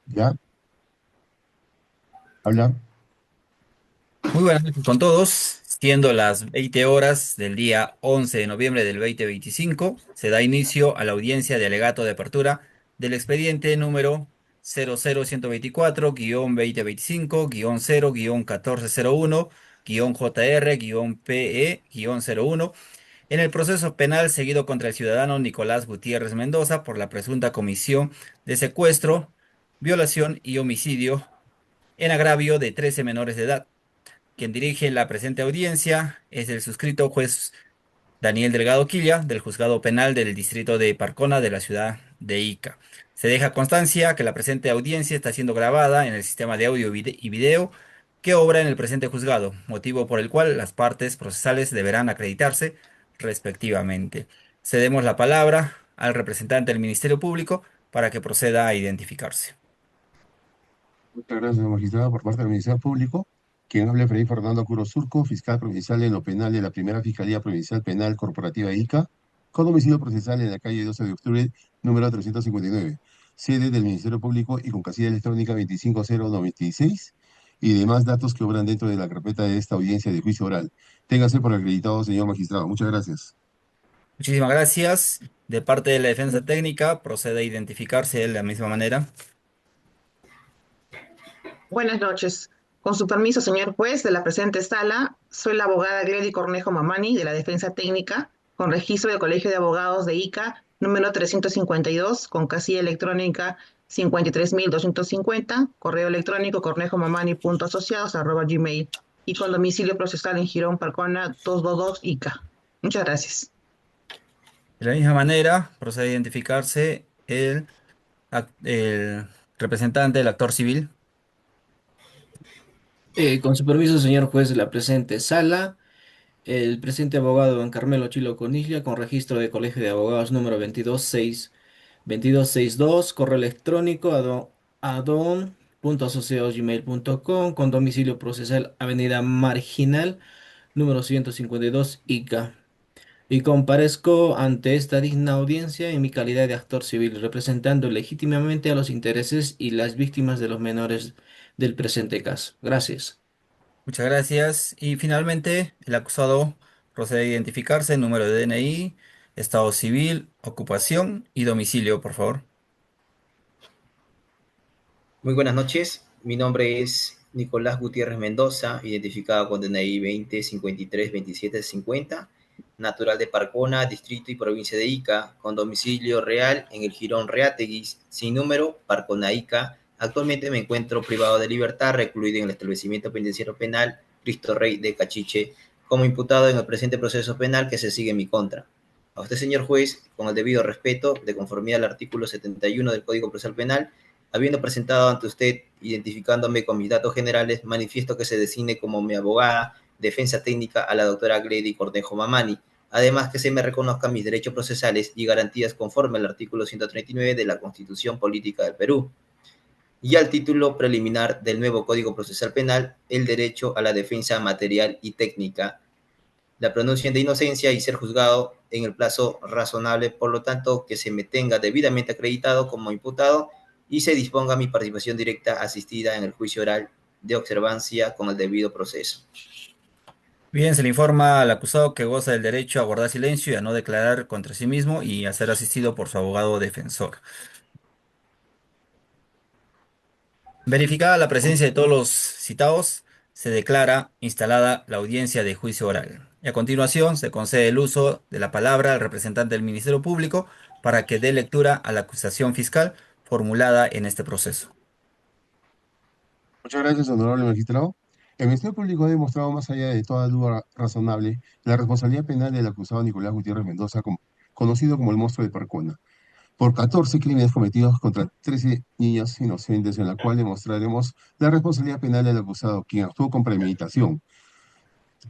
Ya, habla. Muy buenas noches con todos. Siendo las 20 horas del día 11 de noviembre del 2025, se da inicio a la audiencia de alegato de apertura del expediente número 0012025-20-0-1401-JR-PE-01 en el proceso penal seguido contra el ciudadano Nicolás Gutiérrez Mendoza por la presunta comisión de secuestro, violación y homicidio en agravio de 13 menores de edad. Quien dirige la presente audiencia es el suscrito juez Daniel Delgado Quilla, del Juzgado Penal del Distrito de Parcona de la ciudad de Ica. Se deja constancia que la presente audiencia está siendo grabada en el sistema de audio y video que obra en el presente juzgado, motivo por el cual las partes procesales deberán acreditarse respectivamente. Cedemos la palabra al representante del Ministerio Público para que proceda a identificarse. Muchas gracias, magistrado, por parte del Ministerio Público. Quien habla es Freddy Fernando Curo Surco, fiscal provincial en lo penal de la Primera Fiscalía Provincial Penal Corporativa ICA, con domicilio procesal en la calle 12 de octubre, número 359, sede del Ministerio Público y con casilla electrónica 25096, y demás datos que obran dentro de la carpeta de esta audiencia de juicio oral. Téngase por acreditado, señor magistrado. Muchas gracias. Muchísimas gracias. De parte de la defensa técnica, procede a identificarse de la misma manera. Buenas noches. Con su permiso, señor juez, de la presente sala, soy la abogada Glady Cornejo Mamani de la Defensa Técnica, con registro del Colegio de Abogados de ICA, número 352, con casilla electrónica 53250, correo electrónico cornejomamani.asociados@gmail y con domicilio procesal en Girón Parcona 222 ICA. Muchas gracias. De la misma manera, procede a identificarse el representante del actor civil. Con su permiso, señor juez de la presente sala, el presente abogado don Carmelo Chilo Coniglia, con registro de Colegio de Abogados número 2262, correo electrónico adon.asociados@gmail.com, con domicilio procesal Avenida Marginal, número 152, Ica. Y comparezco ante esta digna audiencia en mi calidad de actor civil, representando legítimamente a los intereses y las víctimas de los menores del presente caso. Gracias. Muchas gracias. Y finalmente, el acusado procede a identificarse, número de DNI, estado civil, ocupación y domicilio, por favor. Muy buenas noches, mi nombre es Nicolás Gutiérrez Mendoza, identificado con DNI 20532750, natural de Parcona, distrito y provincia de Ica, con domicilio real en el Jirón Reáteguis, sin número, Parcona Ica. Actualmente me encuentro privado de libertad, recluido en el establecimiento penitenciario penal Cristo Rey de Cachiche, como imputado en el presente proceso penal que se sigue en mi contra. A usted, señor juez, con el debido respeto, de conformidad al artículo 71 del Código Procesal Penal, habiendo presentado ante usted, identificándome con mis datos generales, manifiesto que se designe como mi abogada, defensa técnica a la doctora Glady Cornejo Mamani. Además, que se me reconozcan mis derechos procesales y garantías conforme al artículo 139 de la Constitución Política del Perú. Y al título preliminar del nuevo Código Procesal Penal, el derecho a la defensa material y técnica, la pronuncia de inocencia y ser juzgado en el plazo razonable, por lo tanto, que se me tenga debidamente acreditado como imputado y se disponga mi participación directa asistida en el juicio oral de observancia con el debido proceso. Bien, se le informa al acusado que goza del derecho a guardar silencio y a no declarar contra sí mismo y a ser asistido por su abogado defensor. Verificada la presencia de todos los citados, se declara instalada la audiencia de juicio oral. Y a continuación se concede el uso de la palabra al representante del Ministerio Público para que dé lectura a la acusación fiscal formulada en este proceso. Muchas gracias, honorable magistrado. El Ministerio Público ha demostrado, más allá de toda duda razonable, la responsabilidad penal del acusado Nicolás Gutiérrez Mendoza, conocido como el monstruo de Parcona, por 14 crímenes cometidos contra 13 niños inocentes, en la cual demostraremos la responsabilidad penal del acusado, quien actuó con premeditación,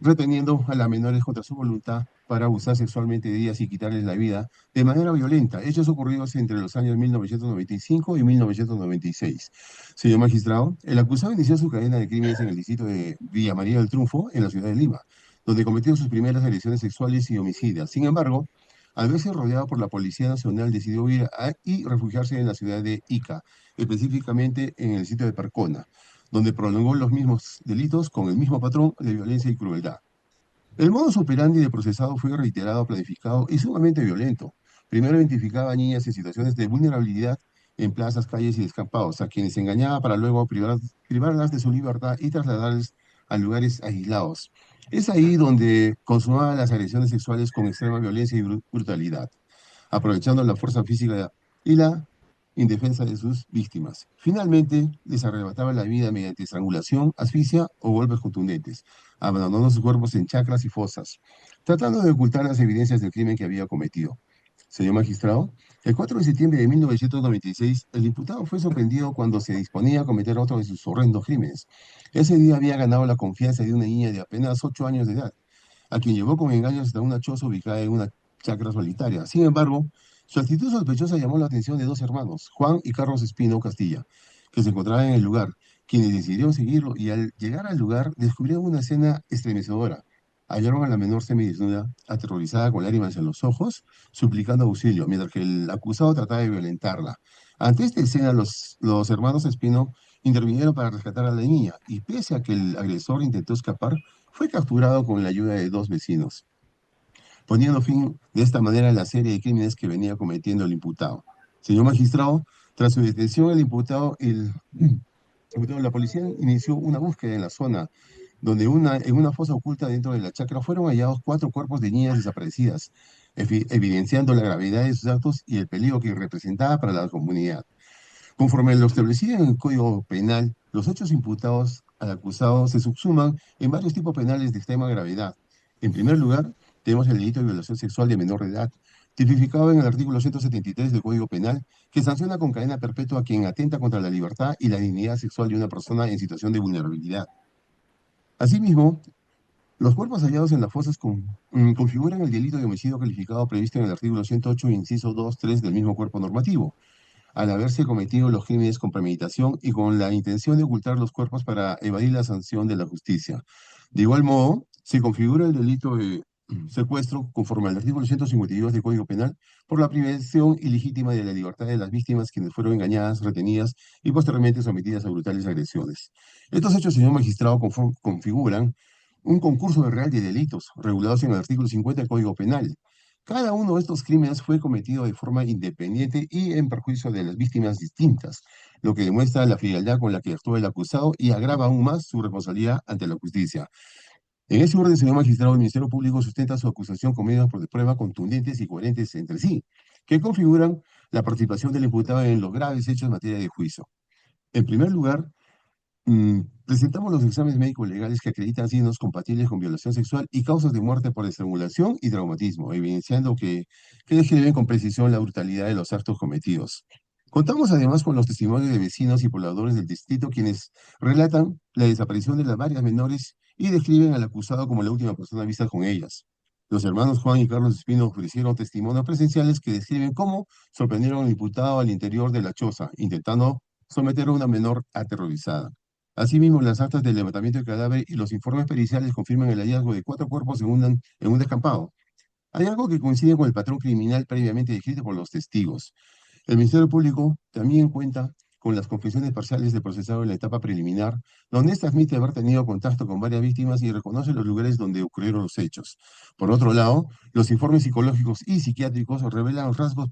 reteniendo a las menores contra su voluntad para abusar sexualmente de ellas y quitarles la vida de manera violenta. Hechos ocurridos entre los años 1995 y 1996. Señor magistrado, el acusado inició su cadena de crímenes en el distrito de Villa María del Triunfo, en la ciudad de Lima, donde cometió sus primeras agresiones sexuales y homicidas. Sin embargo, Al verse rodeado por la Policía Nacional, decidió huir y refugiarse en la ciudad de Ica, específicamente en el sitio de Parcona, donde prolongó los mismos delitos con el mismo patrón de violencia y crueldad. El modus operandi del procesado fue reiterado, planificado y sumamente violento. Primero identificaba a niñas en situaciones de vulnerabilidad en plazas, calles y descampados, a quienes engañaba para luego privarlas de su libertad y trasladarlas a lugares aislados. Es ahí donde consumaba las agresiones sexuales con extrema violencia y brutalidad, aprovechando la fuerza física y la indefensa de sus víctimas. Finalmente, les arrebataba la vida mediante estrangulación, asfixia o golpes contundentes, abandonando sus cuerpos en chacras y fosas, tratando de ocultar las evidencias del crimen que había cometido. Señor magistrado, el 4 de septiembre de 1996, el imputado fue sorprendido cuando se disponía a cometer otro de sus horrendos crímenes. Ese día había ganado la confianza de una niña de apenas 8 años de edad, a quien llevó con engaños hasta una choza ubicada en una chacra solitaria. Sin embargo, su actitud sospechosa llamó la atención de dos hermanos, Juan y Carlos Espino Castilla, que se encontraban en el lugar, quienes decidieron seguirlo y al llegar al lugar descubrieron una escena estremecedora. Hallaron a la menor semidesnuda, aterrorizada con lágrimas en los ojos, suplicando auxilio, mientras que el acusado trataba de violentarla. Ante esta escena, los hermanos Espino intervinieron para rescatar a la niña, y pese a que el agresor intentó escapar, fue capturado con la ayuda de dos vecinos, poniendo fin de esta manera a la serie de crímenes que venía cometiendo el imputado. Señor magistrado, tras su detención, la policía inició una búsqueda en la zona, donde en una fosa oculta dentro de la chacra fueron hallados 4 cuerpos de niñas desaparecidas, evidenciando la gravedad de sus actos y el peligro que representaba para la comunidad. Conforme lo establecido en el Código Penal, los hechos imputados al acusado se subsuman en varios tipos penales de extrema gravedad. En primer lugar, tenemos el delito de violación sexual de menor de edad, tipificado en el artículo 173 del Código Penal, que sanciona con cadena perpetua a quien atenta contra la libertad y la dignidad sexual de una persona en situación de vulnerabilidad. Asimismo, los cuerpos hallados en las fosas configuran el delito de homicidio calificado previsto en el artículo 108, inciso 2, 3 del mismo cuerpo normativo, al haberse cometido los crímenes con premeditación y con la intención de ocultar los cuerpos para evadir la sanción de la justicia. De igual modo, se configura el delito de secuestro conforme al artículo 152 del Código Penal por la privación ilegítima de la libertad de las víctimas quienes fueron engañadas, retenidas y posteriormente sometidas a brutales agresiones. Estos hechos, señor magistrado, configuran un concurso de real de delitos regulados en el artículo 50 del Código Penal. Cada uno de estos crímenes fue cometido de forma independiente y en perjuicio de las víctimas distintas, lo que demuestra la frialdad con la que actuó el acusado y agrava aún más su responsabilidad ante la justicia. En ese orden, señor magistrado, el Ministerio Público sustenta su acusación con medios de prueba contundentes y coherentes entre sí, que configuran la participación del imputado en los graves hechos en materia de juicio. En primer lugar, presentamos los exámenes médicos legales que acreditan signos compatibles con violación sexual y causas de muerte por estrangulación y traumatismo, evidenciando que describen con precisión la brutalidad de los actos cometidos. Contamos además con los testimonios de vecinos y pobladores del distrito quienes relatan la desaparición de las varias menores y describen al acusado como la última persona vista con ellas. Los hermanos Juan y Carlos Espino ofrecieron testimonios presenciales que describen cómo sorprendieron al imputado al interior de la choza, intentando someter a una menor aterrorizada. Asimismo, las actas del levantamiento del cadáver y los informes periciales confirman el hallazgo de 4 cuerpos en un descampado. Hay algo que coincide con el patrón criminal previamente descrito por los testigos. El Ministerio Público también cuenta con las confesiones parciales del procesado en la etapa preliminar, donde éste admite haber tenido contacto con varias víctimas y reconoce los lugares donde ocurrieron los hechos. Por otro lado, los informes psicológicos y psiquiátricos revelan rasgos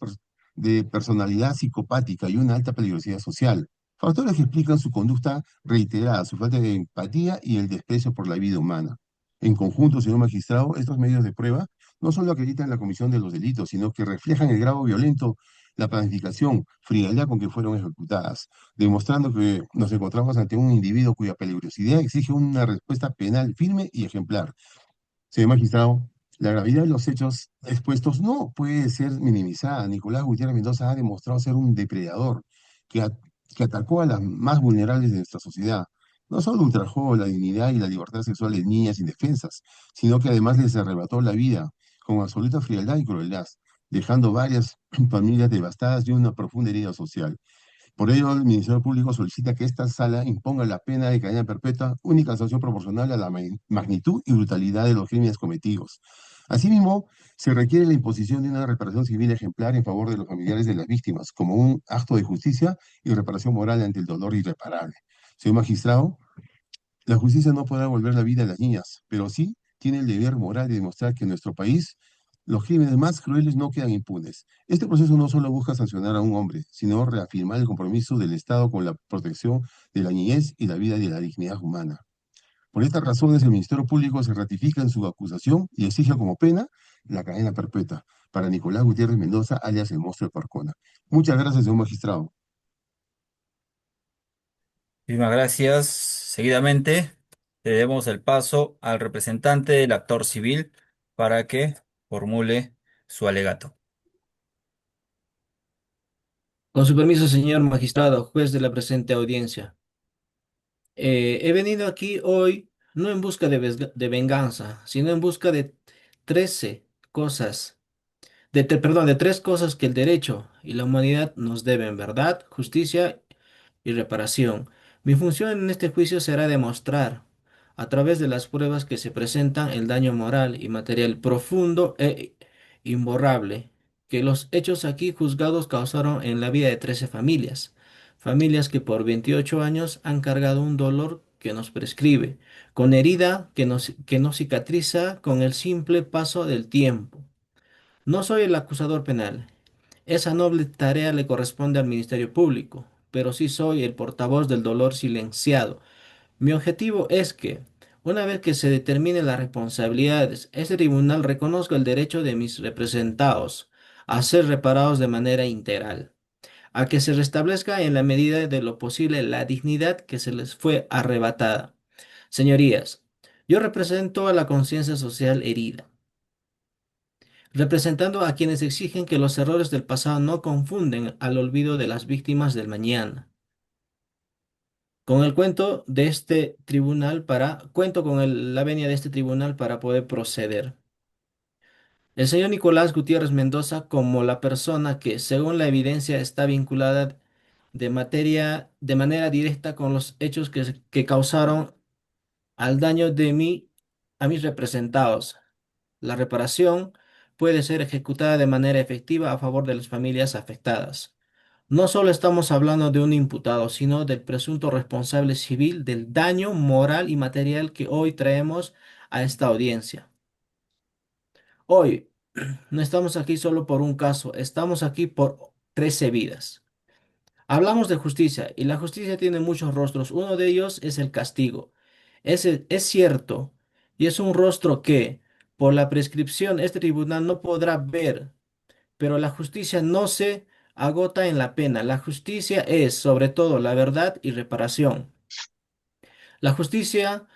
de personalidad psicopática y una alta peligrosidad social, factores que explican su conducta reiterada, su falta de empatía y el desprecio por la vida humana. En conjunto, señor magistrado, estos medios de prueba no solo acreditan la comisión de los delitos, sino que reflejan el grado violento, la planificación, frialdad con que fueron ejecutadas, demostrando que nos encontramos ante un individuo cuya peligrosidad exige una respuesta penal firme y ejemplar. Señor magistrado, la gravedad de los hechos expuestos no puede ser minimizada. Nicolás Gutiérrez Mendoza ha demostrado ser un depredador que, que atacó a las más vulnerables de nuestra sociedad. No solo ultrajó la dignidad y la libertad sexual de niñas indefensas, sino que además les arrebató la vida con absoluta frialdad y crueldad, dejando varias familias devastadas y una profunda herida social. Por ello, el Ministerio Público solicita que esta sala imponga la pena de cadena perpetua, única sanción proporcional a la magnitud y brutalidad de los crímenes cometidos. Asimismo, se requiere la imposición de una reparación civil ejemplar en favor de los familiares de las víctimas, como un acto de justicia y reparación moral ante el dolor irreparable. Señor magistrado, la justicia no podrá volver la vida a las niñas, pero sí tiene el deber moral de demostrar que en nuestro país los crímenes más crueles no quedan impunes. Este proceso no solo busca sancionar a un hombre, sino reafirmar el compromiso del Estado con la protección de la niñez y la vida y la dignidad humana. Por estas razones, el Ministerio Público se ratifica en su acusación y exige como pena la cadena perpetua para Nicolás Gutiérrez Mendoza, alias el monstruo de Parcona. Muchas gracias, señor magistrado. Muchísimas gracias. Seguidamente, le demos el paso al representante del actor civil para que formule su alegato. Con su permiso, señor magistrado, juez de la presente audiencia. He venido aquí hoy no en busca de venganza, sino en busca de 13 cosas, perdón, de tres cosas que el derecho y la humanidad nos deben: verdad, justicia y reparación. Mi función en este juicio será demostrar, a través de las pruebas que se presentan, el daño moral y material profundo e imborrable que los hechos aquí juzgados causaron en la vida de 13 familias. Familias que por 28 años han cargado un dolor que nos prescribe, con herida que no cicatriza con el simple paso del tiempo. No soy el acusador penal. Esa noble tarea le corresponde al Ministerio Público, pero sí soy el portavoz del dolor silenciado. Mi objetivo es que, una vez que se determinen las responsabilidades, este tribunal reconozca el derecho de mis representados a ser reparados de manera integral, a que se restablezca en la medida de lo posible la dignidad que se les fue arrebatada. Señorías, yo represento a la conciencia social herida, representando a quienes exigen que los errores del pasado no confunden al olvido de las víctimas del mañana. Con el cuento de este tribunal cuento con la venia de este tribunal para poder proceder. El señor Nicolás Gutiérrez Mendoza, como la persona que, según la evidencia, está vinculada de manera directa con los hechos que causaron al daño a mis representados. La reparación puede ser ejecutada de manera efectiva a favor de las familias afectadas. No solo estamos hablando de un imputado, sino del presunto responsable civil del daño moral y material que hoy traemos a esta audiencia. Hoy no estamos aquí solo por un caso, estamos aquí por 13 vidas. Hablamos de justicia y la justicia tiene muchos rostros. Uno de ellos es el castigo. Es cierto y es un rostro que, por la prescripción, este tribunal no podrá ver, pero la justicia no se agota en la pena. La justicia es, sobre todo, la verdad y reparación. La justicia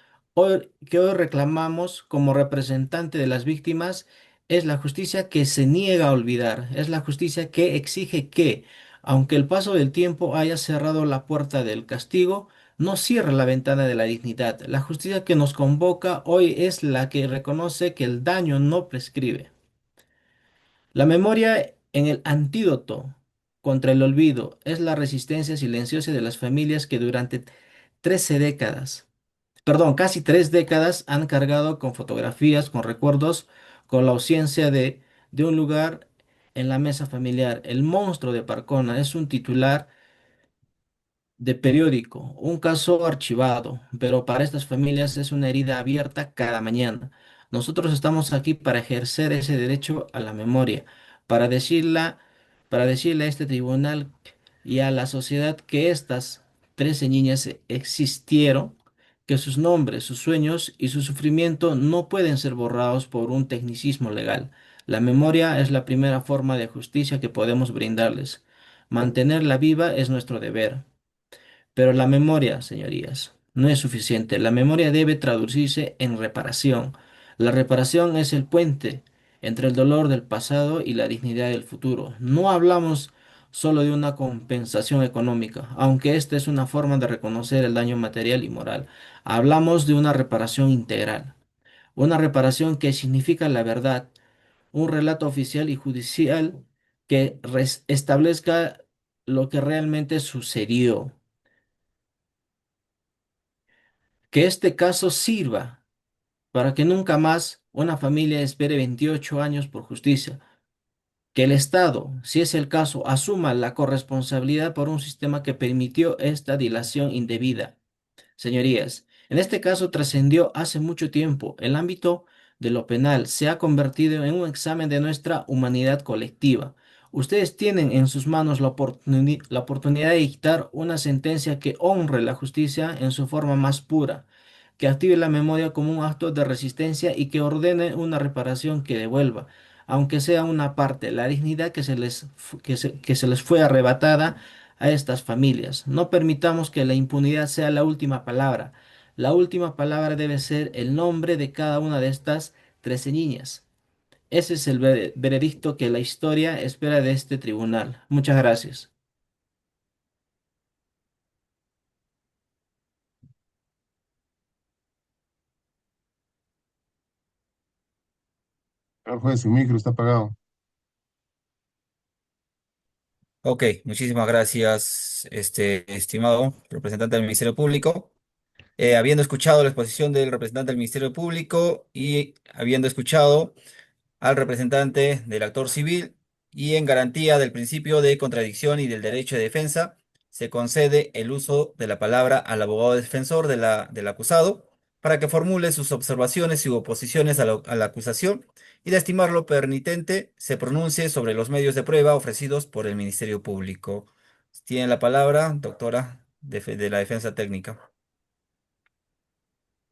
que hoy reclamamos como representante de las víctimas es la justicia que se niega a olvidar, es la justicia que exige que, aunque el paso del tiempo haya cerrado la puerta del castigo, no cierre la ventana de la dignidad. La justicia que nos convoca hoy es la que reconoce que el daño no prescribe. La memoria en el antídoto contra el olvido es la resistencia silenciosa de las familias que durante 13 décadas, perdón, casi 3 décadas han cargado con fotografías, con recuerdos, con la ausencia de un lugar en la mesa familiar. El monstruo de Parcona es un titular de periódico, un caso archivado, pero para estas familias es una herida abierta cada mañana. Nosotros estamos aquí para ejercer ese derecho a la memoria, para para decirle a este tribunal y a la sociedad que estas 13 niñas existieron, que sus nombres, sus sueños y su sufrimiento no pueden ser borrados por un tecnicismo legal. La memoria es la primera forma de justicia que podemos brindarles. Mantenerla viva es nuestro deber. Pero la memoria, señorías, no es suficiente. La memoria debe traducirse en reparación. La reparación es el puente entre el dolor del pasado y la dignidad del futuro. No hablamos solo de una compensación económica, aunque esta es una forma de reconocer el daño material y moral. Hablamos de una reparación integral, una reparación que significa la verdad, un relato oficial y judicial que establezca lo que realmente sucedió. Que este caso sirva para que nunca más una familia espere 28 años por justicia. Que el Estado, si es el caso, asuma la corresponsabilidad por un sistema que permitió esta dilación indebida. Señorías, en este caso trascendió hace mucho tiempo. El ámbito de lo penal se ha convertido en un examen de nuestra humanidad colectiva. Ustedes tienen en sus manos la oportunidad de dictar una sentencia que honre la justicia en su forma más pura, que active la memoria como un acto de resistencia y que ordene una reparación que devuelva, aunque sea una parte, la dignidad que se les fue arrebatada a estas familias. No permitamos que la impunidad sea la última palabra. La última palabra debe ser el nombre de cada una de estas 13 niñas. Ese es el veredicto que la historia espera de este tribunal. Muchas gracias. Ah, juez, su micro está apagado. Ok, muchísimas gracias, estimado representante del Ministerio Público. Habiendo escuchado la exposición del representante del Ministerio Público y habiendo escuchado al representante del actor civil y en garantía del principio de contradicción y del derecho de defensa, se concede el uso de la palabra al abogado defensor del acusado para que formule sus observaciones y oposiciones a la acusación y de estimarlo permitente se pronuncie sobre los medios de prueba ofrecidos por el Ministerio Público. Tiene la palabra, doctora de la defensa técnica.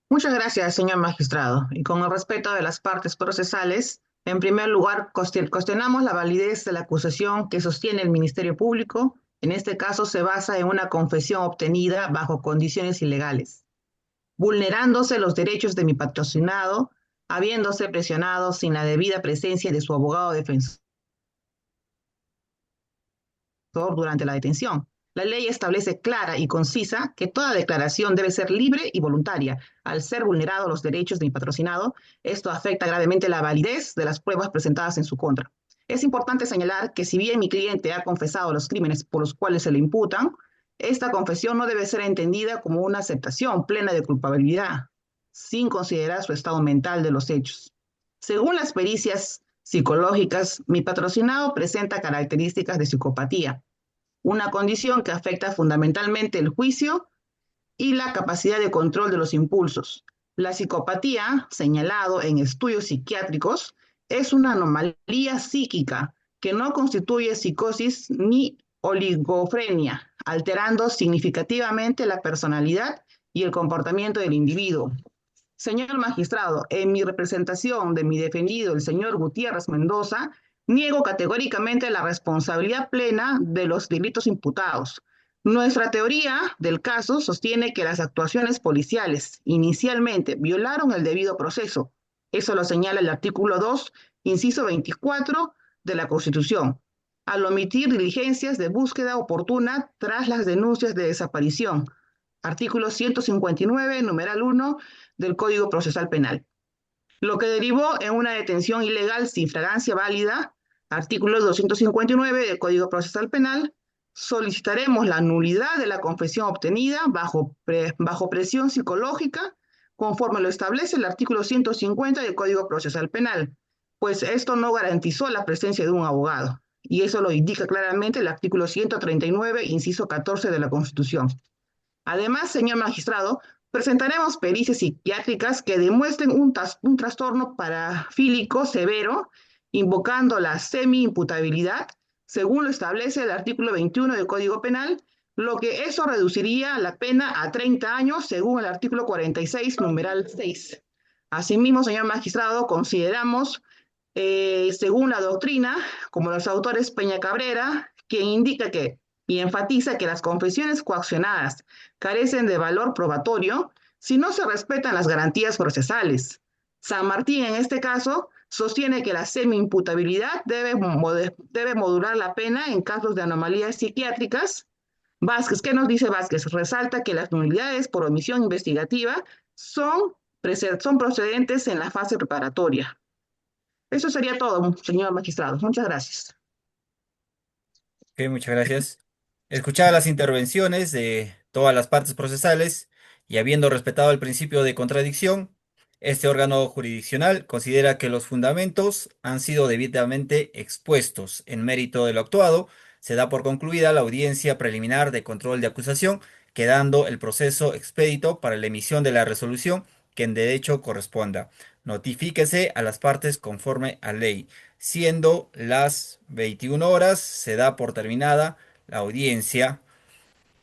Muchas gracias, señor magistrado. Y con el respeto de las partes procesales, en primer lugar, cuestionamos la validez de la acusación que sostiene el Ministerio Público. En este caso, se basa en una confesión obtenida bajo condiciones ilegales, vulnerándose los derechos de mi patrocinado, habiéndose presionado sin la debida presencia de su abogado defensor durante la detención. La ley establece clara y concisa que toda declaración debe ser libre y voluntaria. Al ser vulnerados los derechos de mi patrocinado, esto afecta gravemente la validez de las pruebas presentadas en su contra. Es importante señalar que si bien mi cliente ha confesado los crímenes por los cuales se le imputan, esta confesión no debe ser entendida como una aceptación plena de culpabilidad, sin considerar su estado mental de los hechos. Según las pericias psicológicas, mi patrocinado presenta características de psicopatía, una condición que afecta fundamentalmente el juicio y la capacidad de control de los impulsos. La psicopatía, señalado en estudios psiquiátricos, es una anomalía psíquica que no constituye psicosis ni oligofrenia, alterando significativamente la personalidad y el comportamiento del individuo. Señor magistrado, en mi representación de mi defendido, el señor Gutiérrez Mendoza, niego categóricamente la responsabilidad plena de los delitos imputados. Nuestra teoría del caso sostiene que las actuaciones policiales inicialmente violaron el debido proceso. Eso lo señala el artículo 2, inciso 24 de la Constitución, al omitir diligencias de búsqueda oportuna tras las denuncias de desaparición. Artículo 159, numeral 1 del Código Procesal Penal, lo que derivó en una detención ilegal sin fragancia válida, artículo 259 del Código Procesal Penal. Solicitaremos la nulidad de la confesión obtenida bajo presión psicológica, conforme lo establece el artículo 150 del Código Procesal Penal, pues esto no garantizó la presencia de un abogado, y eso lo indica claramente el artículo 139, inciso 14 de la Constitución. Además, señor magistrado, presentaremos pericias psiquiátricas que demuestren un trastorno parafílico severo, invocando la semi-imputabilidad, según lo establece el artículo 21 del Código Penal, lo que eso reduciría la pena a 30 años, según el artículo 46, numeral 6. Asimismo, señor magistrado, consideramos, según la doctrina, como los autores Peña Cabrera, quien indica que y enfatiza que las confesiones coaccionadas carecen de valor probatorio si no se respetan las garantías procesales. San Martín, en este caso, sostiene que la semi-imputabilidad debe modular la pena en casos de anomalías psiquiátricas. Vázquez, ¿qué nos dice Vázquez? Resalta que las nulidades por omisión investigativa son procedentes en la fase preparatoria. Eso sería todo, señor magistrado. Muchas gracias. Ok, muchas gracias. Escuchadas las intervenciones de todas las partes procesales y habiendo respetado el principio de contradicción, Este órgano jurisdiccional considera que los fundamentos han sido debidamente expuestos. En mérito de lo actuado, se da por concluida la audiencia preliminar de control de acusación, quedando el proceso expedito para la emisión de la resolución que en derecho corresponda. Notifíquese a las partes conforme a ley. Siendo las 21 horas, se da por terminada la audiencia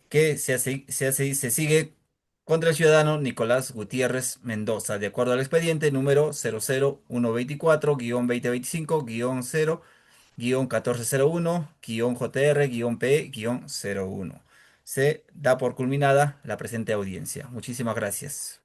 que se sigue contra el ciudadano Nicolás Gutiérrez Mendoza, de acuerdo al expediente número 00124-2025-0-1401-JR-PE-01. Se da por culminada la presente audiencia. Muchísimas gracias.